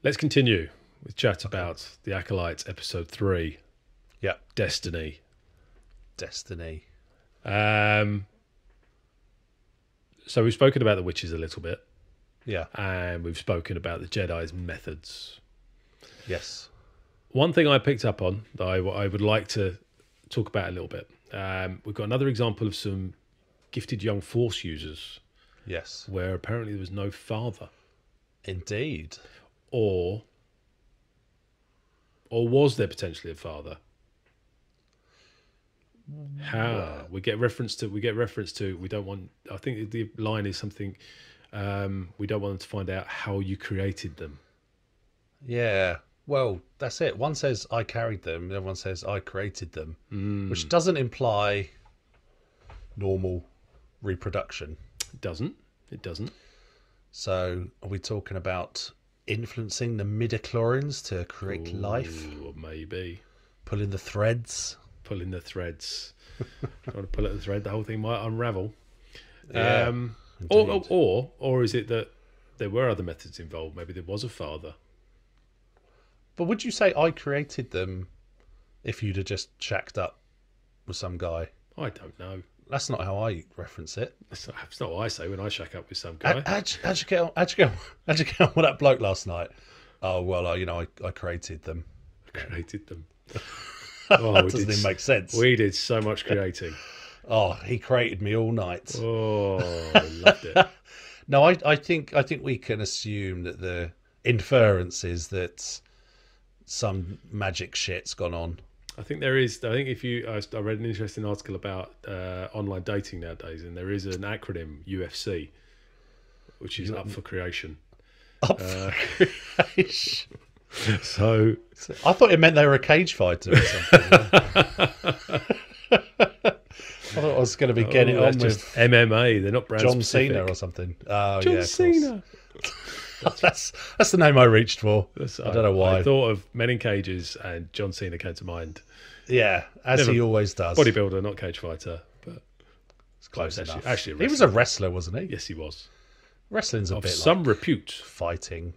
Let's continue with chat about the Acolyte episode 3. Yeah. Destiny. So we've spoken about the witches a little bit. Yeah. And we've spoken about the Jedi's methods. Yes. One thing I picked up on that I would like to talk about a little bit. We've got another example of some gifted young Force users. Yes. Where apparently there was no father. Indeed. Or was there potentially a father? How we get reference to we don't want. I think the line is something. We don't want them to find out how you created them. Yeah. Well, that's it. One says I carried them, the other one says I created them, which doesn't imply normal reproduction. It doesn't. It doesn't. So, are we talking about influencing the midichlorians to create life? Or maybe pulling the threads. Pulling the threads. Trying to pull at the thread, the whole thing might unravel. Yeah, or is it that there were other methods involved? Maybe there was a father. But would you say I created them if you'd have just shacked up with some guy? I don't know. That's not how I reference it. That's not what I say when I shack up with some guy. How'd you get on with that bloke last night? Oh, well, I created them. Created them. That doesn't even make sense. We did so much creating. Oh, he created me all night. Oh, I loved it. No, I think we can assume that the inference is that some magic shit's gone on. I think there is. I think I read an interesting article about online dating nowadays, and there is an acronym UFC, which is up for creation. Up for creation. So I thought it meant they were a cage fighter or something. I thought I was going to be getting on with MMA. They're not brand John specific. Cena or something. Oh, John yeah, Cena. That's the name I reached for. I don't know why. I thought of Men in Cages and John Cena came to mind. Yeah, as he always does. Bodybuilder, not cage fighter, but it's close enough. Actually, he was a wrestler, wasn't he? Yes, he was. Wrestling's a of bit some like repute. Fighting.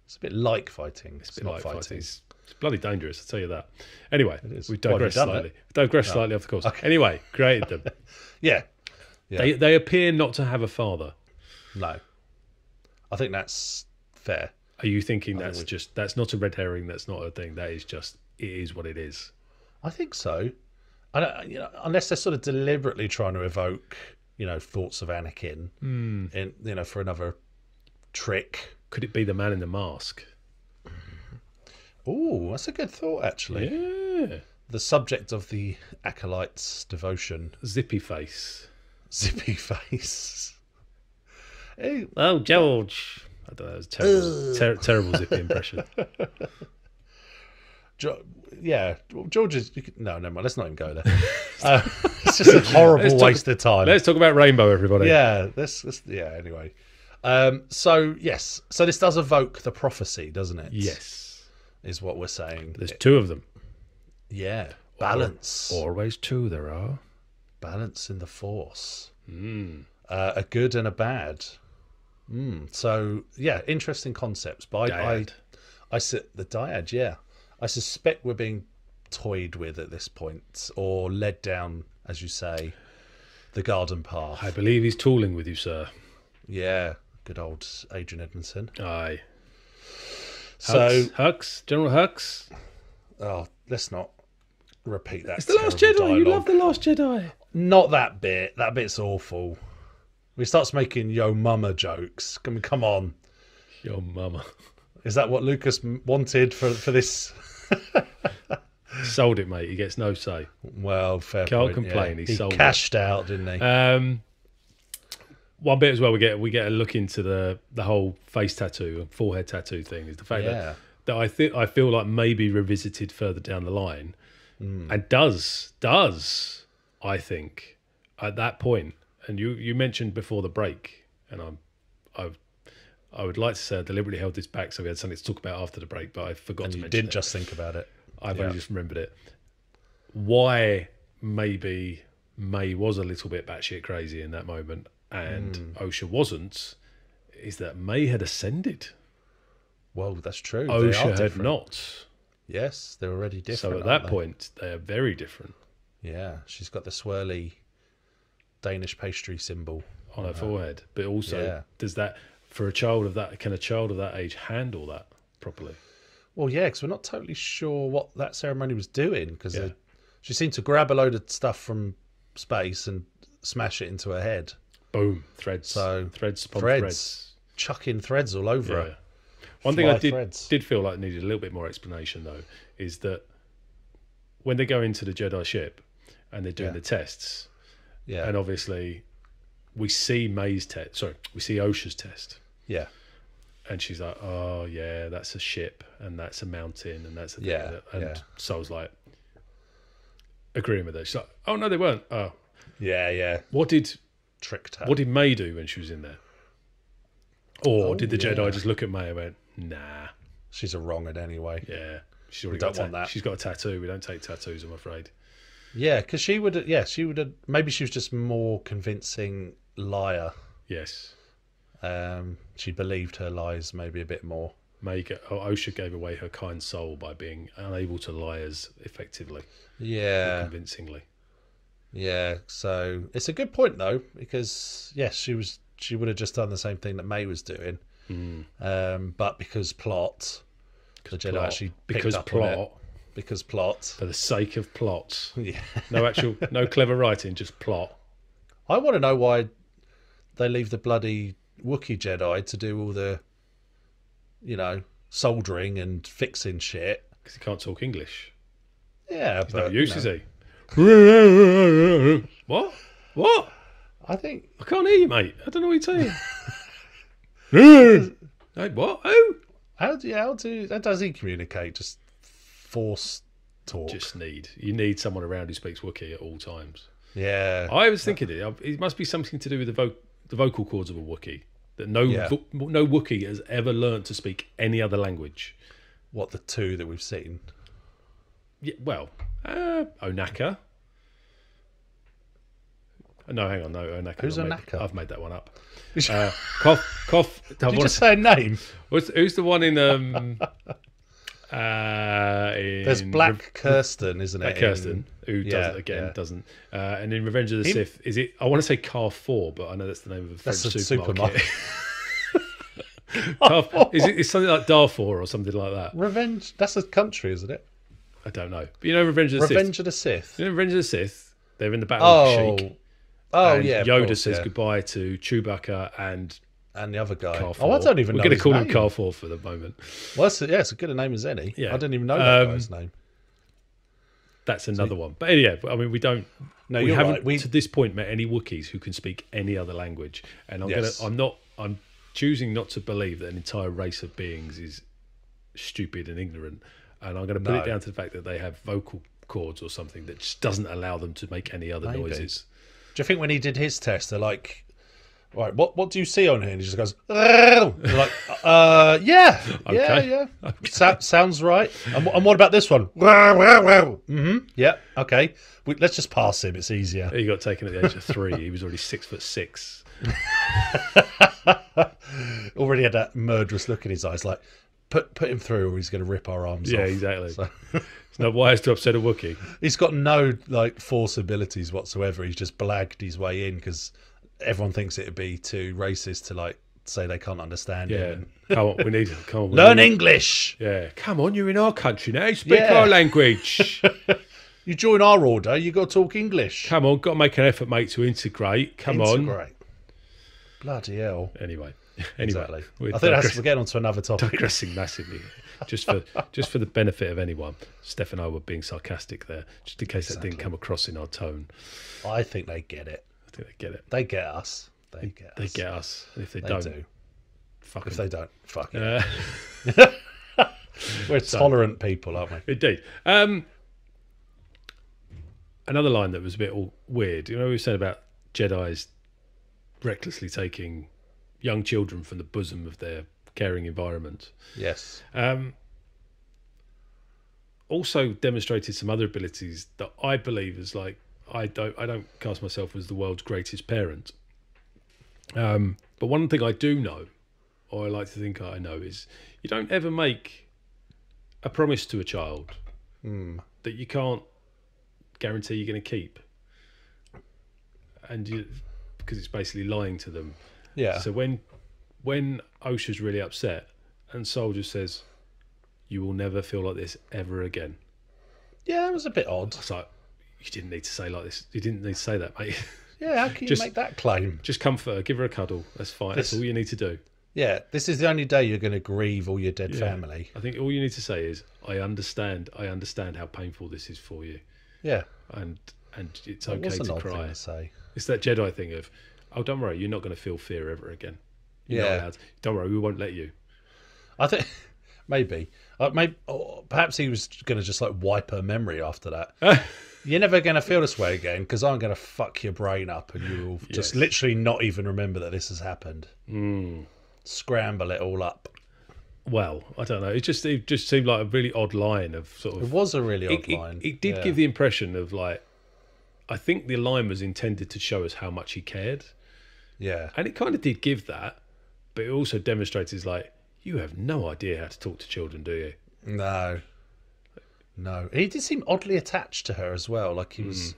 It's a bit like fighting. It's a bit like fighting. It's bloody dangerous, I'll tell you that. Anyway, we digress slightly. Slightly off the course. Okay. Anyway, created them. Yeah. They appear not to have a father. No. I think that's fair. Are you thinking that's not a red herring? That's not a thing. That is just, it is what it is. I think so. I don't, unless they're sort of deliberately trying to evoke, thoughts of Anakin, in, for another trick. Could it be the man in the mask? Oh, that's a good thought, actually. Yeah. The subject of the Acolyte's devotion. Zippy face. Zippy face. Hey. Oh, George. I don't know, it was terrible, terrible Zippy impression. Yeah, George is... No, never mind, let's not even go there. It's just a horrible waste of time. Let's talk about Rainbow, everybody. Yeah, anyway. So this does evoke the prophecy, doesn't it? Yes. Is what we're saying. There's two of them. Yeah. Balance. Always two there are. Balance in the Force. A good and a bad. So, yeah, interesting concepts. But the dyad, yeah. I suspect we're being toyed with at this point, or led down, as you say, the garden path. I believe he's tooling with you, sir. Yeah, good old Adrian Edmondson. Aye. So Hux, General Hux. Oh, let's not repeat that. It's the Last Jedi. Dialogue. You love the Last Jedi. Not that bit. That bit's awful. He starts making yo mama jokes. Come on. Yo mama. Is that what Lucas wanted for this? Sold it, mate. He gets no say. Well, fair Can't point. complain. Yeah. He sold cashed out, didn't he? One bit as well. We get a look into the whole face tattoo and forehead tattoo thing. Is the fact that I feel like maybe revisited further down the line, and does I think at that point. And you mentioned before the break, and I would like to say I deliberately held this back so we had something to talk about after the break, but I forgot to mention it. You didn't just think about it. I've only just remembered it. Why maybe May was a little bit batshit crazy in that moment and Osha wasn't, is that May had ascended. Well, that's true. OSHA had not. Yes, they're already different. So at that point, they are very different. Yeah, she's got the swirly Danish pastry symbol on her forehead. But also, does that, for a child of that, can a child of that age handle that properly? Well, yeah, because we're not totally sure what that ceremony was doing, because she seemed to grab a load of stuff from space and smash it into her head. Boom, threads. So threads upon threads. Chucking threads all over her. One thing I did feel like needed a little bit more explanation, though, is that when they go into the Jedi ship and they're doing the tests, and obviously we see May's test. Sorry, we see OSHA's test. Yeah. And she's like, "Oh yeah, that's a ship, and that's a mountain, and that's a thing." And so I was like, agreeing with her. She's like, "Oh no, they weren't." Oh, yeah. Tricked her. What did May do when she was in there? Or did the Jedi just look at May and went, "Nah, she's a wrong-un anyway." Yeah, she's already got that. She's got a tattoo. We don't take tattoos, I'm afraid. Yeah, because she would have. Maybe she was just more convincing liar. Yes. She believed her lies maybe a bit more. OSHA gave away her kind soul by being unable to lie as effectively. Yeah. Convincingly. Yeah, so it's a good point though, because yes, she would have just done the same thing that May was doing. But because plot, the Jedi actually picked up on it. Because plot. For the sake of plot. Yeah. No clever writing, just plot. I want to know why they leave the bloody Wookiee Jedi to do all the, soldering and fixing shit. Because he can't talk English. Yeah, He's no use, is he? What? I think... I can't hear you, mate. I don't know what you're saying. Hey, what? Who? How does he communicate? Just force talk? You need someone around who speaks Wookiee at all times. Yeah. I was thinking it must be something to do with the vocal cords of a Wookiee. That no Wookiee has ever learnt to speak any other language. What, the two that we've seen? Yeah, well, Onaka. No, hang on, no, Onaka. Who's Onaka? I've made that one up. Cough. Did you just say a name? Who's the one in... There's Black Kirsten, isn't it? Black Kirsten, who doesn't. And in Revenge of the Sith, is it? I want to say Car 4, but I know that's the name of a French supermarket. It's something like Darfur or something like that. Revenge. That's a country, isn't it? I don't know. But Revenge of the Sith. Revenge of the Sith. Revenge of the Sith. They're in the battle of Sheik. Oh, yeah. Yoda says goodbye to Chewbacca and the other guy. Car 4. Oh, I don't even know. We're going to call him Car 4 for the moment. Well, it's as good a name as any. Yeah. I didn't even know that guy's name. That's another one. But yeah, I mean, we don't. No, we haven't to this point met any Wookiees who can speak any other language, and I'm choosing not to believe that an entire race of beings is stupid and ignorant, and I'm going to put it down to the fact that they have vocal cords or something that just doesn't allow them to make any other noises. Do you think when he did his test, they're like, right, what do you see on here? And he just goes, they're like, yeah. Sounds right. And what about this one? Yeah, okay. Let's just pass him. It's easier. He got taken at the age of 3. He was already 6'6". Already had that murderous look in his eyes, like, put him through or he's going to rip our arms off. Yeah, exactly. So. It's no wise to upset a Wookiee. He's got no force abilities whatsoever. He's just blagged his way in because everyone thinks it'd be too racist to say they can't understand him. Come on, learn English. Yeah, come on, you're in our country now. Speak our language. You join our order, you got to talk English. Come on, got to make an effort, mate, to integrate. Come on. Bloody hell. Anyway, exactly. I think we're getting on to another topic. Digressing massively. Just for the benefit of anyone, Steph and I were being sarcastic there, just in case that didn't come across in our tone. I think they get it. I think they get it. They get us. They get us. And if they don't, fuck if them. they don't, fuck it. We're tolerant people, aren't we? Indeed. Another line that was a bit weird. We were saying about Jedis recklessly taking young children from the bosom of their caring environment. Yes. Also demonstrated some other abilities that I believe is I don't cast myself as the world's greatest parent. But one thing I do know or I like to think I know, is you don't ever make a promise to a child that you can't guarantee you're going to keep, and because it's basically lying to them. Yeah. So when Osha's really upset and Soldier says, "You will never feel like this ever again." Yeah, it was a bit odd. It's like, you didn't need to say like this. You didn't need to say that, mate. Yeah, how can you make that claim? Just comfort her, give her a cuddle. That's fine. That's all you need to do. Yeah, this is the only day you're going to grieve all your dead family. I think all you need to say is, I understand how painful this is for you. Yeah. And it's okay to cry. Thing to say. It's that Jedi thing of, oh, don't worry, you're not going to feel fear ever again. You're not allowed. Don't worry, we won't let you. I think maybe, or perhaps he was going to just like wipe her memory after that. You're never going to feel this way again because I'm going to fuck your brain up and you'll just literally not even remember that this has happened. Scramble it all up. Well, I don't know. It just seemed like a really odd line of sort of. It was a really odd line. It did give the impression of like, I think the line was intended to show us how much he cared. Yeah, and it kind of did give that, but it also demonstrates like, you have no idea how to talk to children, do you? No. He did seem oddly attached to her as well. Like he was,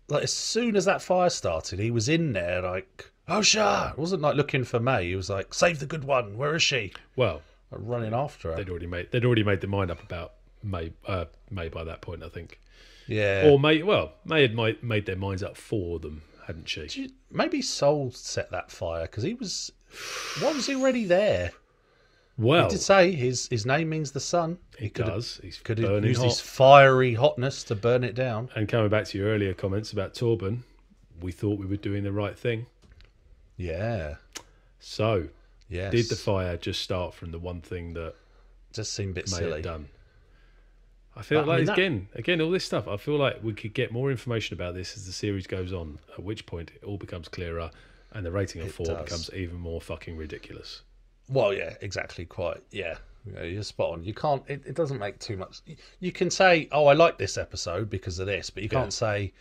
like as soon as that fire started, he was in there like, Osha! It wasn't like looking for May. He was like, save the good one. Where is she? Well, like, running after her. They'd already made their mind up about May by that point, I think. Yeah. Or May had made their minds up for them, hadn't she? Maybe Soul set that fire because why was he already there? Well, he did say his name means the sun. He does. He could have used his fiery hotness to burn it down. And coming back to your earlier comments about Torben, we thought we were doing the right thing. Yeah. So, did the fire just start from the one thing that just seemed a bit may silly? Have done? I feel again, all this stuff. I feel like we could get more information about this as the series goes on. At which point, it all becomes clearer, and the rating of 4 becomes even more fucking ridiculous. Well, yeah, exactly. Quite, yeah. You're spot on. You can't. It doesn't make too much. You can say, "Oh, I like this episode because of this," but you can't say,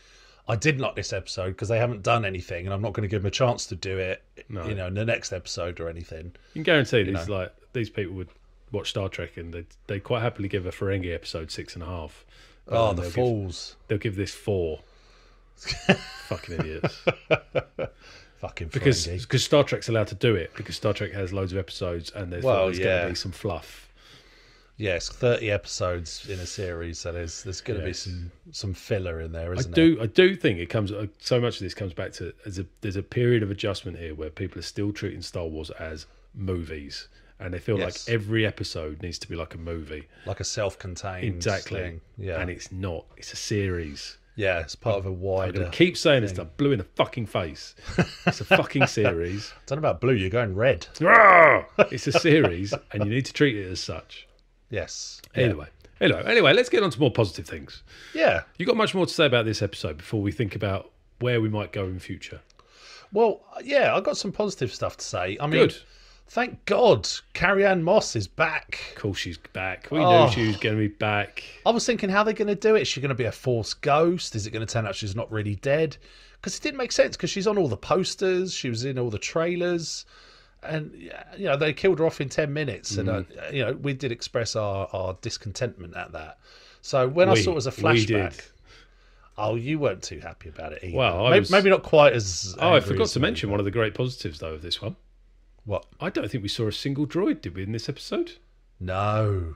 "I didn't like this episode because they haven't done anything, and I'm not going to give them a chance to do it." No. In the next episode or anything. You can guarantee these people would watch Star Trek and they'd quite happily give a Ferengi episode 6.5. Oh, the fools! They'll give this 4. Fucking idiots. Fucking because Star Trek's allowed to do it because Star Trek has loads of episodes and there's going to be some fluff. Yes, 30 episodes in a series, so there's going to be some filler in there, isn't there? I do think it comes so much of this comes back to there's a period of adjustment here where people are still treating Star Wars as movies, and they feel like every episode needs to be like a movie, like a self-contained thing. Yeah, and it's not. It's a series. Yeah, it's part of a wider. I'm going to keep saying this stuff. Blue in the fucking face. It's a fucking series. I don't know about blue. You're going red. It's a series, and you need to treat it as such. Yes. Anyway, let's get on to more positive things. Yeah. You got much more to say about this episode before we think about where we might go in future? Well, yeah, I got some positive stuff to say. I mean, good. Thank God, Carrie-Anne Moss is back. Of course she's back. We knew she was going to be back. I was thinking, how are they going to do it? Is she going to be a Force ghost? Is it going to turn out she's not really dead? Because it didn't make sense, because she's on all the posters, she was in all the trailers, and they killed her off in 10 minutes. And we did express our discontentment at that. So when I saw it as a flashback, you weren't too happy about it either. Well, maybe not quite as. I forgot to mention one of the great positives though of this one. What? I don't think we saw a single droid, did we, in this episode? No.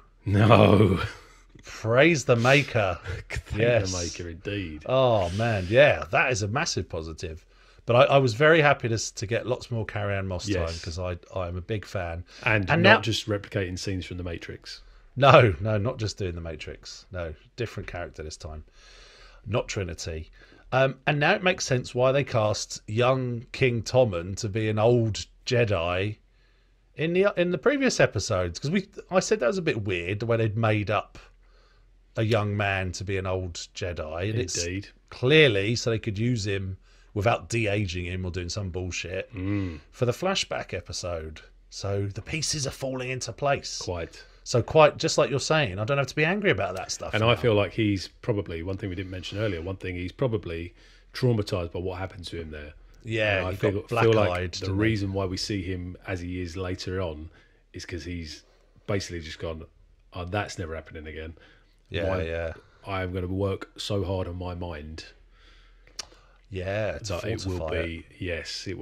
Praise the maker. Thank the maker, indeed. Oh, man. Yeah, that is a massive positive. But I was very happy to get lots more Carrie-Anne Moss time, because I am a big fan. And not just replicating scenes from The Matrix. No, not just doing The Matrix. No, different character this time. Not Trinity. And now it makes sense why they cast young King Tommen to be an old Jedi in the previous episodes, because I said that was a bit weird the way they'd made up a young man to be an old Jedi, and indeed, it's clearly so they could use him without de-aging him or doing some bullshit for the flashback episode. So the pieces are falling into place. Quite just like you're saying, I don't have to be angry about that stuff. And I feel like he's probably, one thing we didn't mention earlier, he's probably traumatized by what happened to him there. Yeah, I feel like the reason why we see him as he is later on is because he's basically just gone, oh, that's never happening again. Yeah. I'm going to work so hard on my mind. Yeah, that it will be,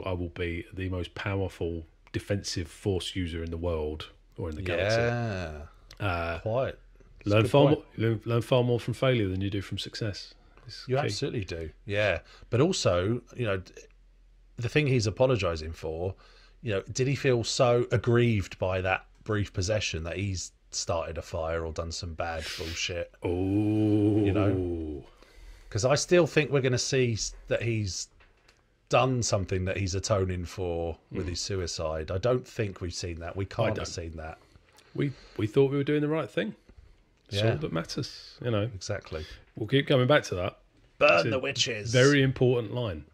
I will be the most powerful defensive force user in the world or in the galaxy. Yeah, quite. Learn far more from failure than you do from success. You absolutely do. Yeah, but also, the thing he's apologising for, did he feel so aggrieved by that brief possession that he's started a fire or done some bad bullshit? Oh, because I still think we're going to see that he's done something that he's atoning for with his suicide. I don't think we've seen that. We can't have seen that. We thought we were doing the right thing. That's all that matters, Exactly. We'll keep coming back to that. Burn the witches. Very important line.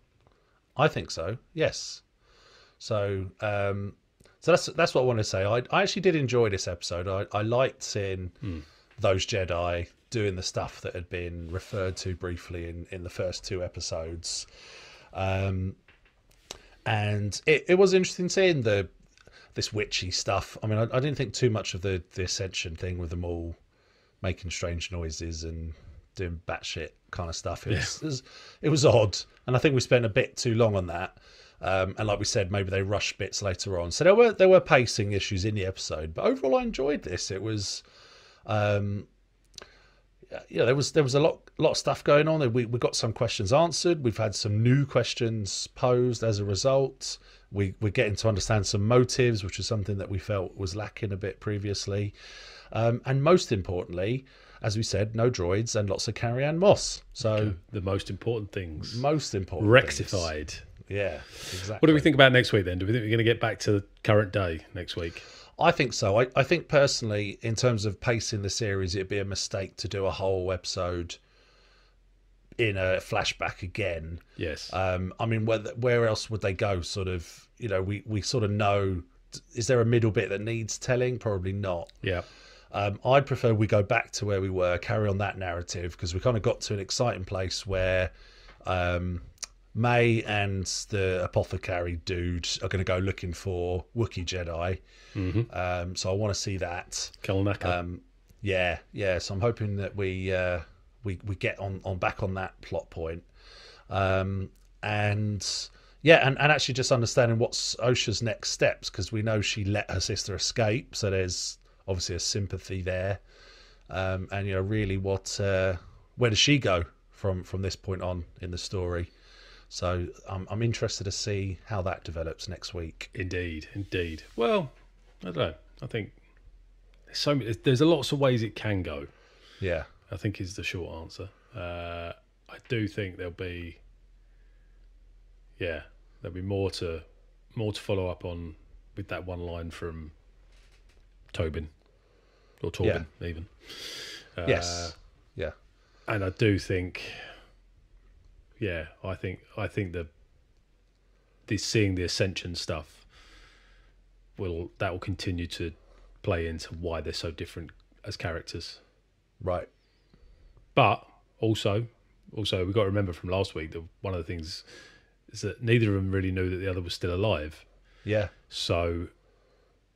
I think so. Yes. So, that's what I want to say. I actually did enjoy this episode. I liked seeing those Jedi doing the stuff that had been referred to briefly in the first 2 episodes, and it was interesting seeing this witchy stuff. I mean, I didn't think too much of the Ascension thing with them all making strange noises and doing batshit kind of stuff. It was odd, and I think we spent a bit too long on that. And like we said, maybe they rushed bits later on. So there were pacing issues in the episode, but overall I enjoyed this. It was, there was a lot of stuff going on. We got some questions answered. We've had some new questions posed as a result. We're getting to understand some motives, which is something that we felt was lacking a bit previously. And most importantly, as we said, no droids and lots of Carrie-Anne Moss. So the most important things. Rectified. Things. Yeah, exactly. What do we think about next week then? Do we think we're going to get back to the current day next week? I think so. I think personally, in terms of pacing the series, it'd be a mistake to do a whole episode in a flashback again. Yes. I mean, where else would they go? Sort of, we sort of know. Is there a middle bit that needs telling? Probably not. Yeah. I'd prefer we go back to where we were, carry on that narrative, because we kind of got to an exciting place where May and the apothecary dude are going to go looking for Wookiee Jedi. Mm-hmm. So I want to see that. Kalnaka. Yeah. So I'm hoping that we get on back on that plot point. And actually just understanding what's Osha's next steps, because we know she let her sister escape, so there's obviously a sympathy there. And really where does she go from this point on in the story? So I'm interested to see how that develops next week. Indeed. Well, I don't know. I think there's lots of ways it can go. Yeah, I think is the short answer. I do think there'll be more to follow up on with that one line from Tobin or Torben even. Yes. Yeah. And I do think. Yeah, I think seeing the Ascension stuff will continue to play into why they're so different as characters. Right. But also we've got to remember from last week that one of the things is that neither of them really knew that the other was still alive. Yeah. So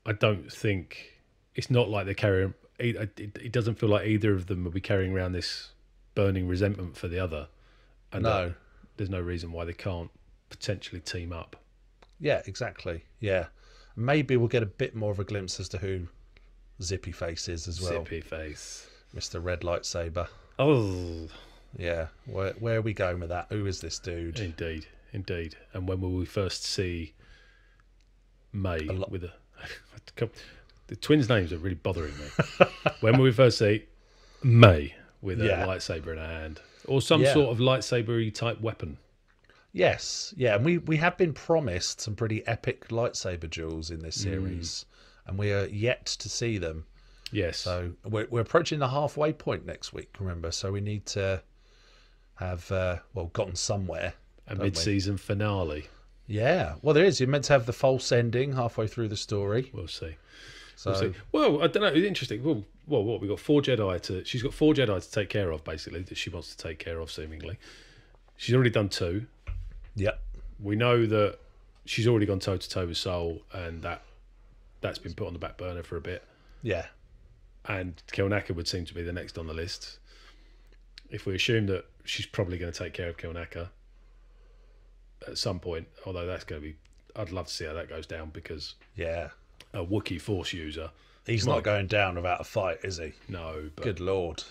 I don't think it's not like they're carrying. It doesn't feel like either of them will be carrying around this burning resentment for the other. And no, there's no reason why they can't potentially team up. Yeah, exactly. Yeah, maybe we'll get a bit more of a glimpse as to who Zippy Face is as well. Zippy Face, Mr. Red Lightsaber. Oh, yeah. Where are we going with that? Who is this dude? Indeed. And when will we first see May with the twins' names are really bothering me. When will we first see May with a lightsaber in her hand? Or some sort of lightsaber-y type weapon. Yes, yeah, and we have been promised some pretty epic lightsaber duels in this series, and we are yet to see them. Yes. So we're approaching the halfway point next week, remember, so we need to have, gotten somewhere. A mid-season finale. Yeah, well, there is. You're meant to have the false ending halfway through the story. We'll see. So, well, I don't know. It's interesting. Well, what we got 4 Jedi she's got 4 Jedi to take care of, basically, that she wants to take care of, seemingly. She's already done 2. Yep. we know that she's already gone toe to toe with Soul, and that's been put on the back burner for a bit. Yeah. And Kilnaka would seem to be the next on the list. If we assume that she's probably going to take care of Kilnaka at some point, although that's going to be... I'd love to see how that goes down, because a Wookiee Force user... He's not going down without a fight, is he? No. But good Lord.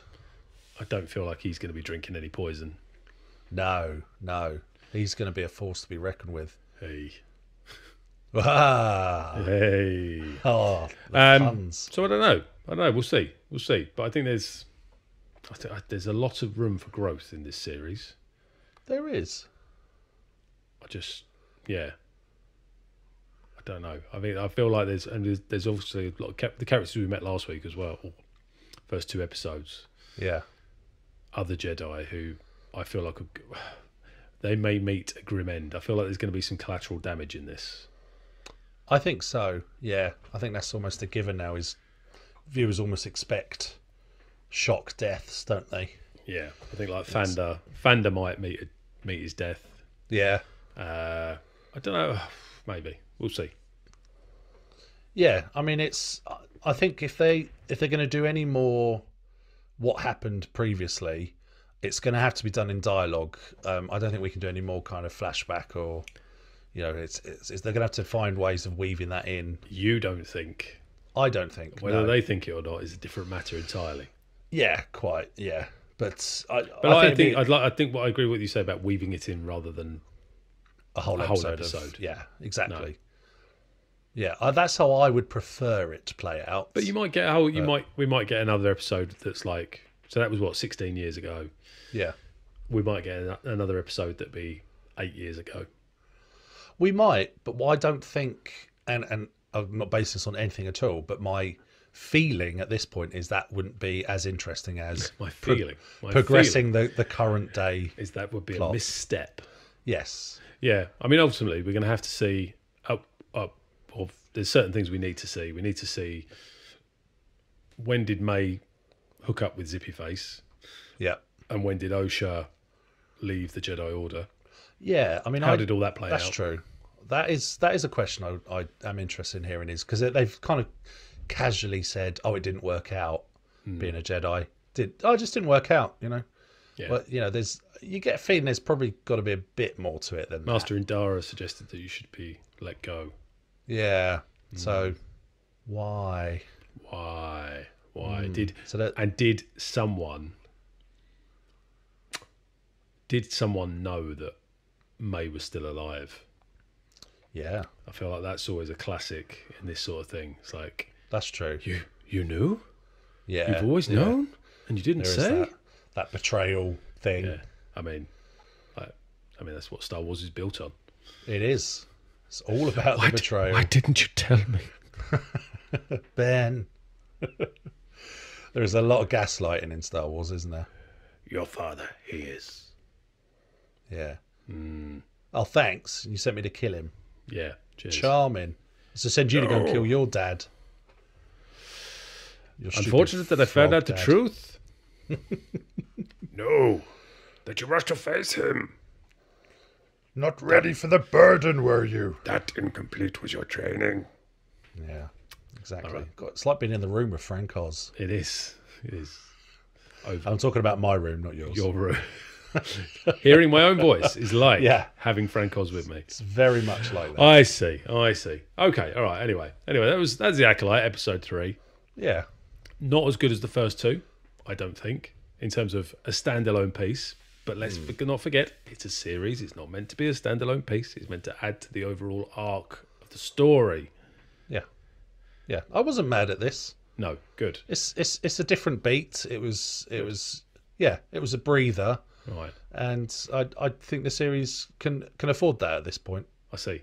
I don't feel like he's going to be drinking any poison. No. He's going to be a force to be reckoned with. Hey. Hey. Oh, puns. So I don't know. We'll see. But I think there's a lot of room for growth in this series. There is. I don't know. I mean, I feel like there's obviously a lot of the characters we met last week as well. First 2 episodes. Yeah. Other Jedi who I feel like they may meet a grim end. I feel like there's going to be some collateral damage in this. I think so. Yeah, I think that's almost a given now. Is viewers almost expect shock deaths, don't they? Yeah, I think like Fanda might meet his death. Yeah. I don't know. Maybe we'll see. Yeah, I mean, I think if they're going to do any more what happened previously, it's going to have to be done in dialogue. I don't think we can do any more kind of flashback, or they're going to have to find ways of weaving that in. You don't think? I don't think. Whether they think it or not is a different matter entirely. Yeah, quite. Yeah, but I think what I agree with what you say about weaving it in rather than a whole episode. Yeah, exactly. No. Yeah, that's how I would prefer it to play out. But you might get we might get another episode that's like, so that was 16 years ago. Yeah, we might get another episode that'd be 8 years ago. We might, but I don't think, and I'm not basing this on anything at all, but my feeling at this point is that wouldn't be as interesting as progressing the current day. Is that would be plot. A misstep? Yes. Yeah, I mean, ultimately, we're going to have to see there's certain things we need to see. We need to see, when did May hook up with Zippy Face? Yeah. And when did Osha leave the Jedi Order? Yeah, I mean, how did all that play out? That's true. That is a question I am interested in hearing, is because they've kind of casually said, "Oh, it didn't work out being a Jedi." It just didn't work out, Yeah. But you get a feeling there's probably got to be a bit more to it than Master Indara suggested that you should be let go. Yeah. So why? Did someone know that May was still alive? Yeah. I feel like that's always a classic in this sort of thing. It's like, that's true. You knew? Yeah. You've always known? And you didn't say? That betrayal thing. Yeah. I mean that's what Star Wars is built on. It is. It's all about the betrayal. Why didn't you tell me? Ben. There's a lot of gaslighting in Star Wars, isn't there? Your father, he is. Yeah. Oh, thanks. You sent me to kill him. Yeah. Cheers. Charming. So send you to go and kill your dad. Unfortunate that I found out the truth. No. That you rushed to face him. Not ready for the burden, were you? That incomplete was your training. Yeah, exactly. Right. It's like being in the room with Frank Oz. It is. I'm talking about my room, not yours. Your room. Hearing my own voice is like having Frank Oz with me. It's very much like that. I see. Okay, all right. Anyway, that's the Acolyte, episode 3. Yeah. Not as good as the first 2, I don't think, in terms of a standalone piece. But let's not forget, it's a series. It's not meant to be a standalone piece. It's meant to add to the overall arc of the story. Yeah. Yeah. I wasn't mad at this. No, good. It's a different beat. It was a breather. Right. And I think the series can afford that at this point. I see.